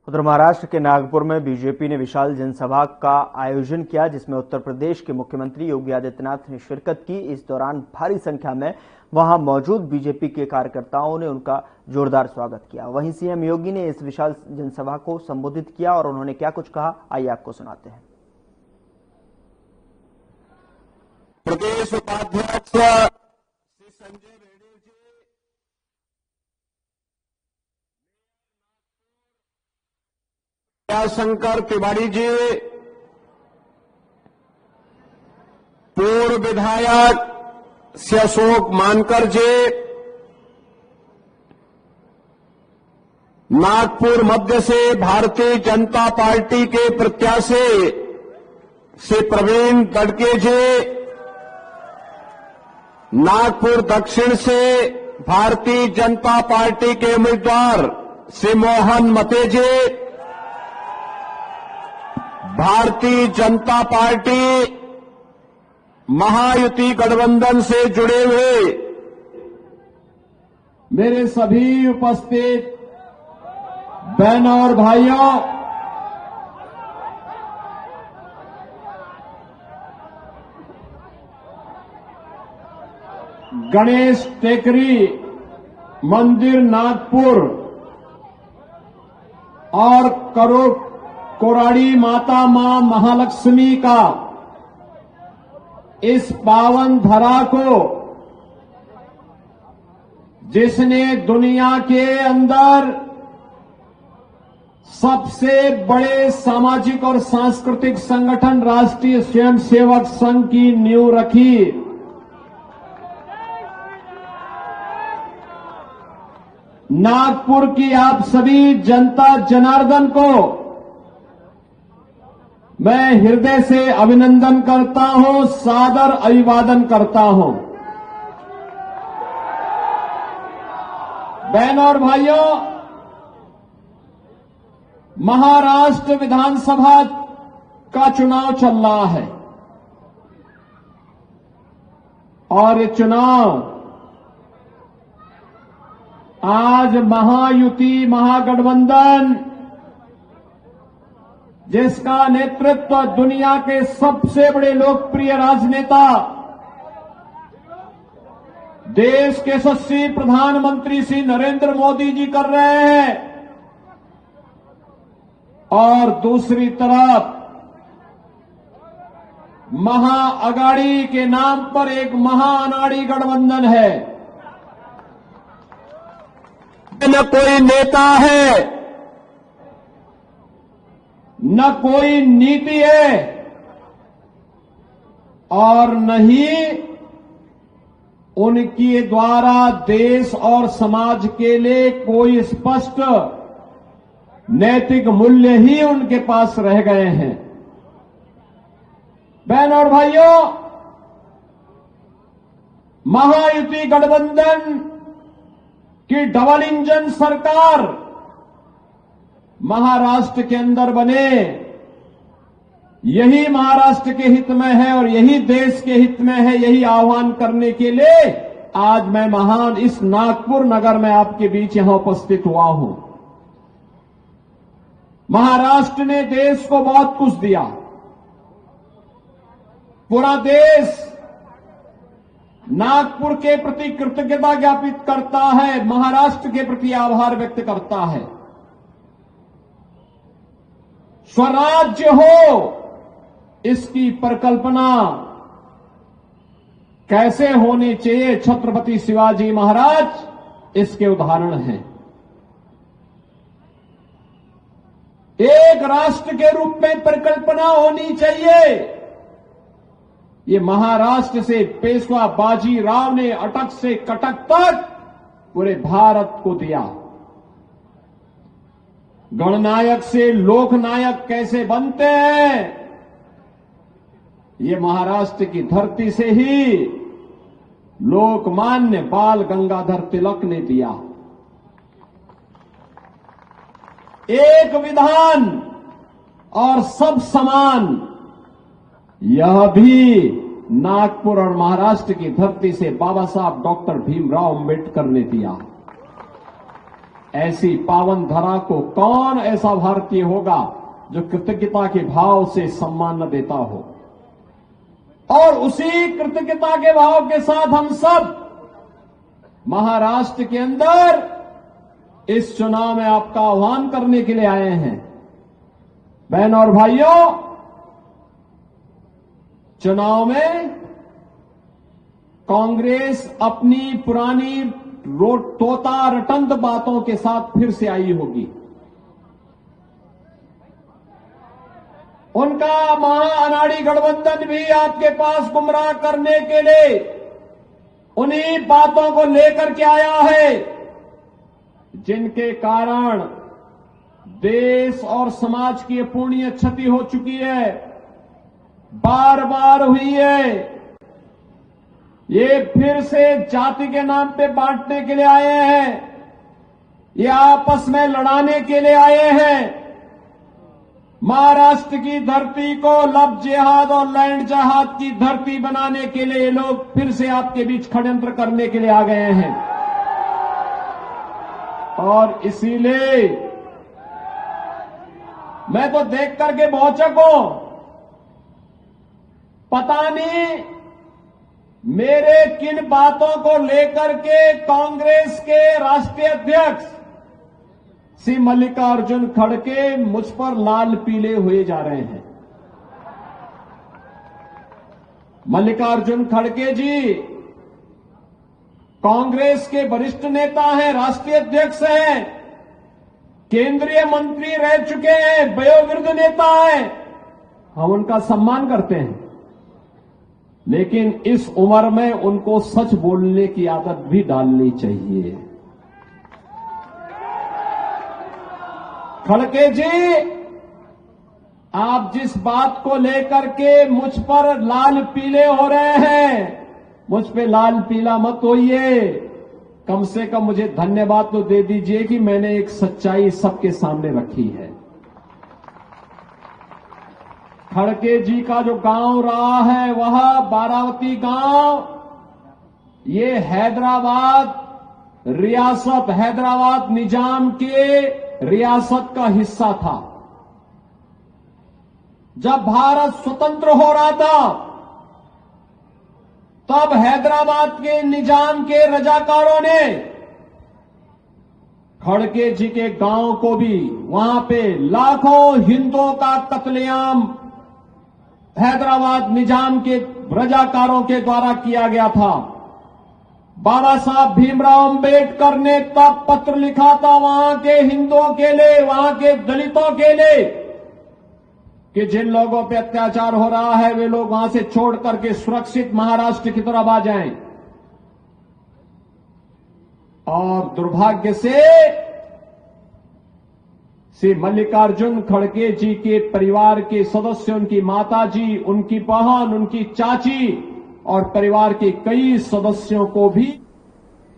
उधर महाराष्ट्र के नागपुर में बीजेपी ने विशाल जनसभा का आयोजन किया, जिसमें उत्तर प्रदेश के मुख्यमंत्री योगी आदित्यनाथ ने शिरकत की। इस दौरान भारी संख्या में वहां मौजूद बीजेपी के कार्यकर्ताओं ने उनका जोरदार स्वागत किया। वहीं सीएम योगी ने इस विशाल जनसभा को संबोधित किया और उन्होंने क्या कुछ कहा, आइए आपको सुनाते हैं। प्रदेश उपाध्यक्ष श्री संजय रेड्डी जी, शंकर तिवारी जी, पूर्व विधायक श्री अशोक मानकर जी, नागपुर मध्य से भारतीय जनता पार्टी के प्रत्याशी श्री प्रवीण दड़के जी, नागपुर दक्षिण से भारतीय जनता पार्टी के उम्मीदवार श्री मोहन मते जी, भारतीय जनता पार्टी महायुति गठबंधन से जुड़े हुए मेरे सभी उपस्थित बहनों और भाइयों, गणेश टेकरी मंदिर नागपुर और कोराड़ी माता मां महालक्ष्मी का इस पावन धरा को जिसने दुनिया के अंदर सबसे बड़े सामाजिक और सांस्कृतिक संगठन राष्ट्रीय स्वयंसेवक संघ की नींव रखी, नागपुर की आप सभी जनता जनार्दन को मैं हृदय से अभिनंदन करता हूं, सादर अभिवादन करता हूं। बहनों और भाइयों, महाराष्ट्र विधानसभा का चुनाव चल रहा है और ये चुनाव आज महायुति महागठबंधन जिसका नेतृत्व दुनिया के सबसे बड़े लोकप्रिय राजनेता देश के यशस्वी प्रधानमंत्री श्री नरेंद्र मोदी जी कर रहे हैं और दूसरी तरफ महाअगाड़ी के नाम पर एक महाअनाड़ी गठबंधन है। न कोई नेता है, न कोई नीति है और न ही उनके द्वारा देश और समाज के लिए कोई स्पष्ट नैतिक मूल्य ही उनके पास रह गए हैं। बहनों और भाइयों, महायुति गठबंधन की डबल इंजन सरकार महाराष्ट्र के अंदर बने, यही महाराष्ट्र के हित में है और यही देश के हित में है। यही आह्वान करने के लिए आज मैं महान इस नागपुर नगर में आपके बीच यहां उपस्थित हुआ हूं। महाराष्ट्र ने देश को बहुत कुछ दिया, पूरा देश नागपुर के प्रति कृतज्ञता ज्ञापित करता है, महाराष्ट्र के प्रति आभार व्यक्त करता है। स्वराज्य हो, इसकी परिकल्पना कैसे होनी चाहिए, छत्रपति शिवाजी महाराज इसके उदाहरण हैं। एक राष्ट्र के रूप में परिकल्पना होनी चाहिए, ये महाराष्ट्र से पेशवा बाजी राव ने अटक से कटक तक पूरे भारत को दिया। गणनायक से लोकनायक कैसे बनते हैं, ये महाराष्ट्र की धरती से ही लोकमान्य बाल गंगाधर तिलक ने दिया। एक विधान और सब समान, यह भी नागपुर और महाराष्ट्र की धरती से बाबा साहब डॉक्टर भीमराव अंबेडकर ने दिया। ऐसी पावन धरा को कौन ऐसा भारतीय होगा जो कृतज्ञता के भाव से सम्मान न देता हो। और उसी कृतज्ञता के भाव के साथ हम सब महाराष्ट्र के अंदर इस चुनाव में आपका आह्वान करने के लिए आए हैं। बहनों और भाइयों, चुनाव में कांग्रेस अपनी पुरानी तोता रटंत बातों के साथ फिर से आई होगी। उनका महाअनाड़ी गठबंधन भी आपके पास गुमराह करने के लिए उन्हीं बातों को लेकर के आया है जिनके कारण देश और समाज की अपूर्णीय क्षति हो चुकी है, बार बार हुई है। ये फिर से जाति के नाम पे बांटने के लिए आए हैं, ये आपस में लड़ाने के लिए आए हैं। महाराष्ट्र की धरती को लव जिहाद और लैंड जिहाद की धरती बनाने के लिए ये लोग फिर से आपके बीच षड्यंत्र करने के लिए आ गए हैं। और इसीलिए मैं तो देख करके भौचक हूं। पता नहीं मेरे किन बातों को लेकर के कांग्रेस के राष्ट्रीय अध्यक्ष श्री मल्लिकार्जुन खड़गे मुझ पर लाल पीले हुए जा रहे हैं। मल्लिकार्जुन खड़गे जी कांग्रेस के वरिष्ठ नेता हैं, राष्ट्रीय अध्यक्ष हैं, केंद्रीय मंत्री रह चुके हैं, वयोवृद्ध नेता हैं। हम उनका सम्मान करते हैं, लेकिन इस उम्र में उनको सच बोलने की आदत भी डालनी चाहिए। खड़गे जी, आप जिस बात को लेकर के मुझ पर लाल पीले हो रहे हैं, मुझ पे लाल पीला मत होइए। कम से कम मुझे धन्यवाद तो दे दीजिए कि मैंने एक सच्चाई सबके सामने रखी है। खड़गे जी का जो गांव रहा है वह बारावती गांव, ये हैदराबाद रियासत, हैदराबाद निजाम के रियासत का हिस्सा था। जब भारत स्वतंत्र हो रहा था तब हैदराबाद के निजाम के रजाकारों ने खड़गे जी के गांव को भी, वहां पे लाखों हिंदुओं का कत्लेआम हैदराबाद निजाम के रजाकारों के द्वारा किया गया था। बाबा साहब भीमराव अंबेडकर ने तब पत्र लिखा था वहां के हिंदुओं के लिए, वहां के दलितों के लिए, कि जिन लोगों पे अत्याचार हो रहा है वे लोग वहां से छोड़ करके सुरक्षित महाराष्ट्र की तरफ आ जाएं। और दुर्भाग्य से श्री मल्लिकार्जुन खड़गे जी के परिवार के सदस्य, उनकी माता जी, उनकी बहन, उनकी चाची और परिवार के कई सदस्यों को भी